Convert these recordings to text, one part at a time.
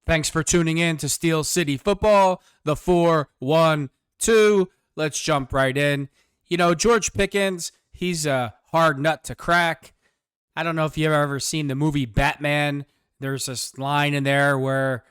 Thanks for tuning in to Steel City Football, the 4-1-2. Let's jump right in. You know, George Pickens, he's a hard nut to crack. I don't know if you've ever seen the movie Batman. There's this line in there where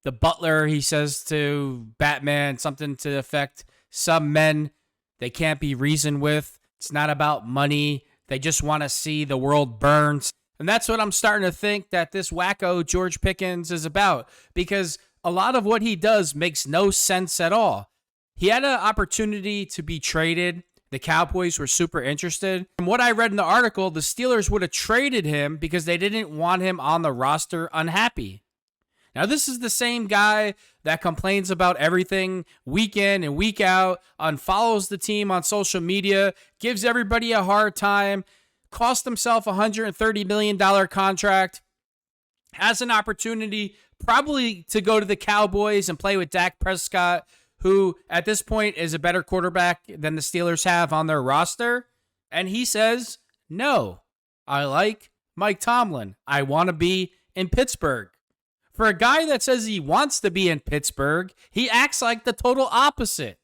the butler, he says to Batman something to the effect, some men, they can't be reasoned with. It's not about money. They just want to see the world burn. And that's what I'm starting to think that this wacko George Pickens is about, because a lot of what he does makes no sense at all. He had an opportunity to be traded. The Cowboys were super interested. From what I read in the article, the Steelers would have traded him because they didn't want him on the roster unhappy. Now, this is the same guy that complains about everything week in and week out, unfollows the team on social media, gives everybody a hard time, cost himself a $130 million contract, has an opportunity probably to go to the Cowboys and play with Dak Prescott, who at this point is a better quarterback than the Steelers have on their roster. And he says, no, I like Mike Tomlin. I want to be in Pittsburgh. For a guy that says he wants to be in Pittsburgh, he acts like the total opposite.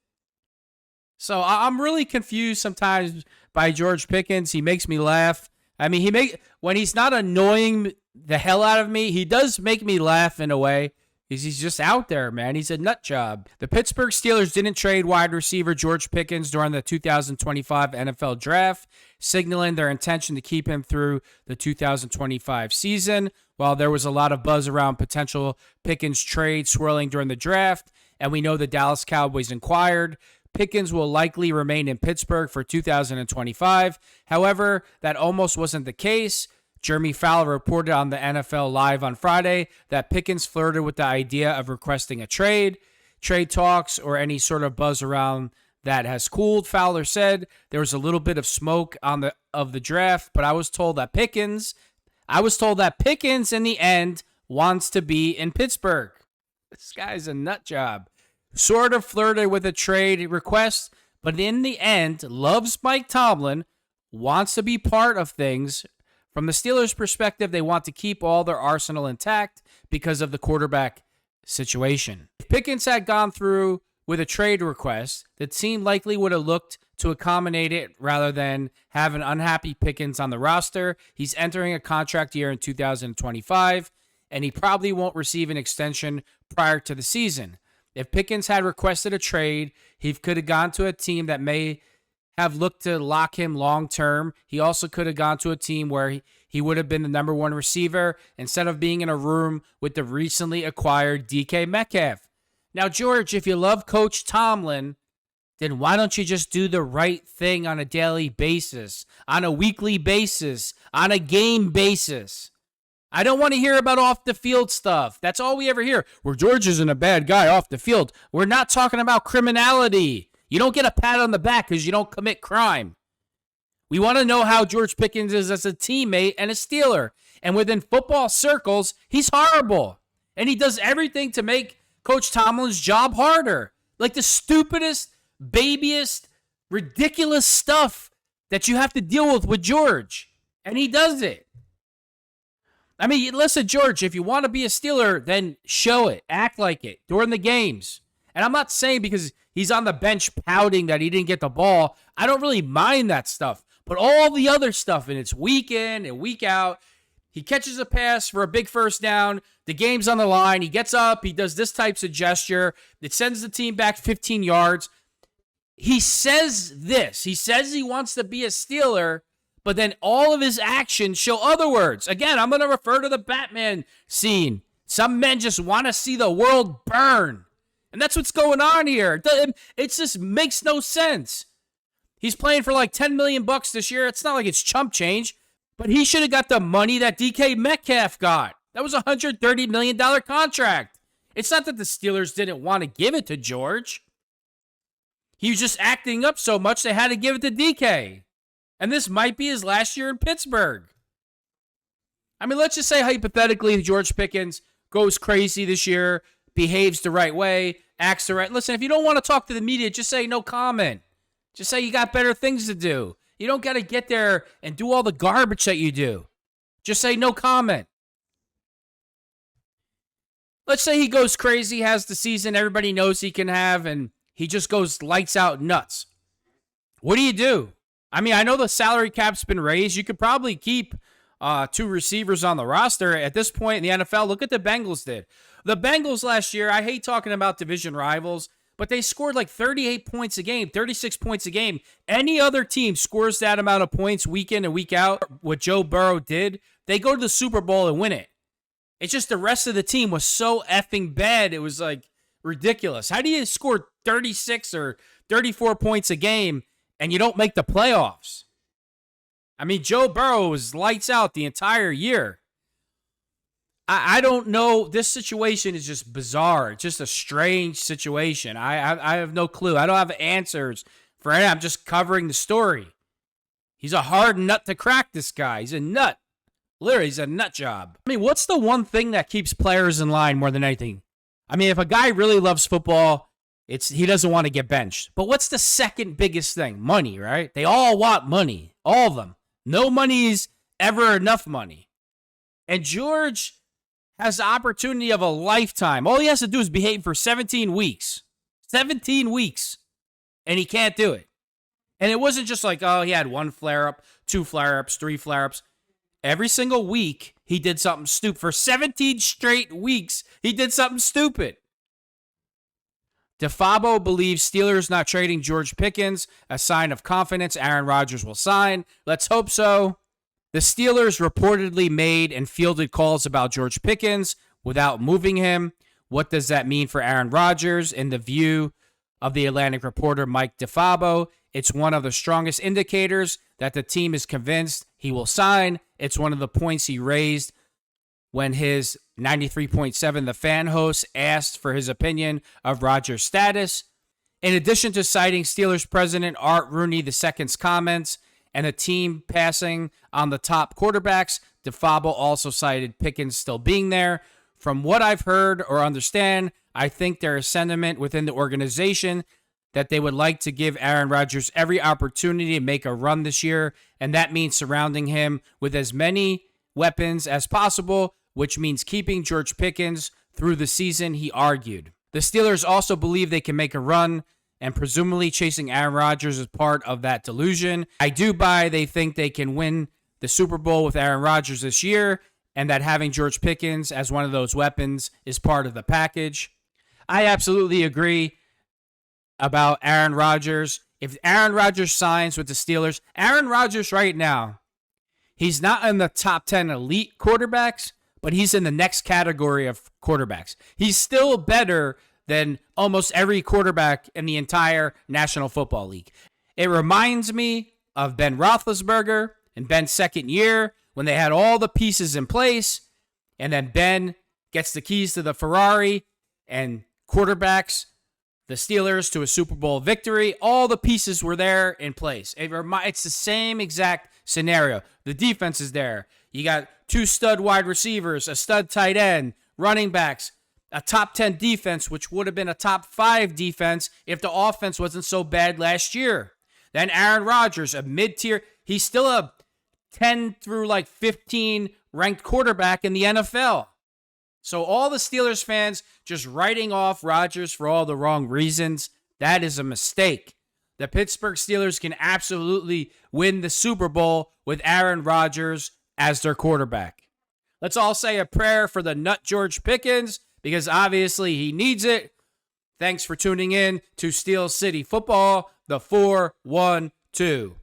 So I'm really confused sometimes by George Pickens. He makes me laugh. I mean, when he's not annoying the hell out of me, he does make me laugh in a way. He's just out there, man. He's a nut job. The Pittsburgh Steelers didn't trade wide receiver George Pickens during the 2025 NFL Draft, signaling their intention to keep him through the 2025 season. While there was a lot of buzz around potential Pickens trade swirling during the draft, and we know the Dallas Cowboys inquired, Pickens will likely remain in Pittsburgh for 2025. However, that almost wasn't the case. Jeremy Fowler reported on the NFL Live on Friday that Pickens flirted with the idea of requesting a trade. Trade talks or any sort of buzz around that has cooled. Fowler said there was a little bit of smoke of the draft, but I was told that Pickens in the end wants to be in Pittsburgh. This guy's a nut job. Sort of flirted with a trade request, but in the end loves Mike Tomlin, wants to be part of things. From the Steelers' perspective, they want to keep all their arsenal intact because of the quarterback situation. If Pickens had gone through with a trade request, the team likely would have looked to accommodate it rather than have an unhappy Pickens on the roster. He's entering a contract year in 2025, and he probably won't receive an extension prior to the season. If Pickens had requested a trade, he could have gone to a team that may have looked to lock him long term. He also could have gone to a team where he would have been the number one receiver instead of being in a room with the recently acquired DK Metcalf. Now, George, if you love Coach Tomlin, then why don't you just do the right thing on a daily basis, on a weekly basis, on a game basis? I don't want to hear about off-the-field stuff. That's all we ever hear. Well, George isn't a bad guy off the field. We're not talking about criminality. You don't get a pat on the back because you don't commit crime. We want to know how George Pickens is as a teammate and a Steeler. And within football circles, he's horrible. And he does everything to make Coach Tomlin's job harder. Like the stupidest, babiest, ridiculous stuff that you have to deal with George. And he does it. I mean, listen, George, if you want to be a Steeler, then show it. Act like it during the games. And I'm not saying because he's on the bench pouting that he didn't get the ball. I don't really mind that stuff. But all the other stuff, and it's week in and week out, he catches a pass for a big first down. The game's on the line. He gets up. He does this type of gesture. It sends the team back 15 yards. He says this. He says he wants to be a Steeler, but then all of his actions show other words. Again, I'm going to refer to the Batman scene. Some men just want to see the world burn. And that's what's going on here. It just makes no sense. He's playing for like $10 million this year. It's not like it's chump change, but he should have got the money that DK Metcalf got. That was a $130 million contract. It's not that the Steelers didn't want to give it to George. He was just acting up so much they had to give it to DK. And this might be his last year in Pittsburgh. I mean, let's just say hypothetically George Pickens goes crazy this year, behaves the right way, acts the right. Listen, if you don't want to talk to the media, just say no comment. Just say you got better things to do. You don't got to get there and do all the garbage that you do. Just say no comment. Let's say he goes crazy, has the season everybody knows he can have, and he just goes lights out nuts. What do you do? I mean, I know the salary cap's been raised. You could probably keep 2 receivers on the roster. At this point in the NFL, look at the Bengals did. The Bengals last year, I hate talking about division rivals, but they scored like 38 points a game, 36 points a game. Any other team scores that amount of points week in and week out, what Joe Burrow did, they go to the Super Bowl and win it. It's just the rest of the team was so effing bad, it was like ridiculous. How do you score 36 or 34 points a game and you don't make the playoffs? I mean, Joe Burrow was lights out the entire year. I don't know. This situation is just bizarre. It's just a strange situation. I have no clue. I don't have answers for it. I'm just covering the story. He's a hard nut to crack, this guy. He's a nut. Literally, he's a nut job. I mean, what's the one thing that keeps players in line more than anything? I mean, if a guy really loves football, he doesn't want to get benched. But what's the second biggest thing? Money, right? They all want money. All of them. No money is ever enough money. And George has the opportunity of a lifetime. All he has to do is behave for 17 weeks. 17 weeks. And he can't do it. And it wasn't just like, oh, he had 1 flare-up, 2 flare-ups, 3 flare-ups. Every single week, he did something stupid. For 17 straight weeks, he did something stupid. DeFabo believes Steelers not trading George Pickens, a sign of confidence Aaron Rodgers will sign. Let's hope so. The Steelers reportedly made and fielded calls about George Pickens without moving him. What does that mean for Aaron Rodgers? In the view of the Atlantic reporter Mike DeFabo, it's one of the strongest indicators that the team is convinced he will sign. It's one of the points he raised when his 93.7 The Fan host asked for his opinion of Rodgers' status. In addition to citing Steelers president Art Rooney II's comments and a team passing on the top quarterbacks, DeFabo also cited Pickens still being there. From what I've heard or understand, I think there is sentiment within the organization that they would like to give Aaron Rodgers every opportunity to make a run this year, and that means surrounding him with as many weapons as possible, which means keeping George Pickens through the season, he argued. The Steelers also believe they can make a run, and presumably chasing Aaron Rodgers is part of that delusion. I do buy they think they can win the Super Bowl with Aaron Rodgers this year, and that having George Pickens as one of those weapons is part of the package. I absolutely agree about Aaron Rodgers. If Aaron Rodgers signs with the Steelers, Aaron Rodgers right now, he's not in the top 10 elite quarterbacks, but he's in the next category of quarterbacks. He's still better than almost every quarterback in the entire National Football League. It reminds me of Ben Roethlisberger in Ben's second year when they had all the pieces in place, and then Ben gets the keys to the Ferrari and quarterbacks the Steelers to a Super Bowl victory. All the pieces were there in place. It's the same exact scenario. The defense is there. You got 2 stud wide receivers, a stud tight end, running backs, a top 10 defense, which would have been a top 5 defense if the offense wasn't so bad last year. Then Aaron Rodgers, a mid-tier. He's still a 10 through 15 ranked quarterback in the NFL. So all the Steelers fans just writing off Rodgers for all the wrong reasons, that is a mistake. The Pittsburgh Steelers can absolutely win the Super Bowl with Aaron Rodgers as their quarterback. Let's all say a prayer for the nut George Pickens, because obviously he needs it. Thanks for tuning in to Steel City Football, the 4-1-2.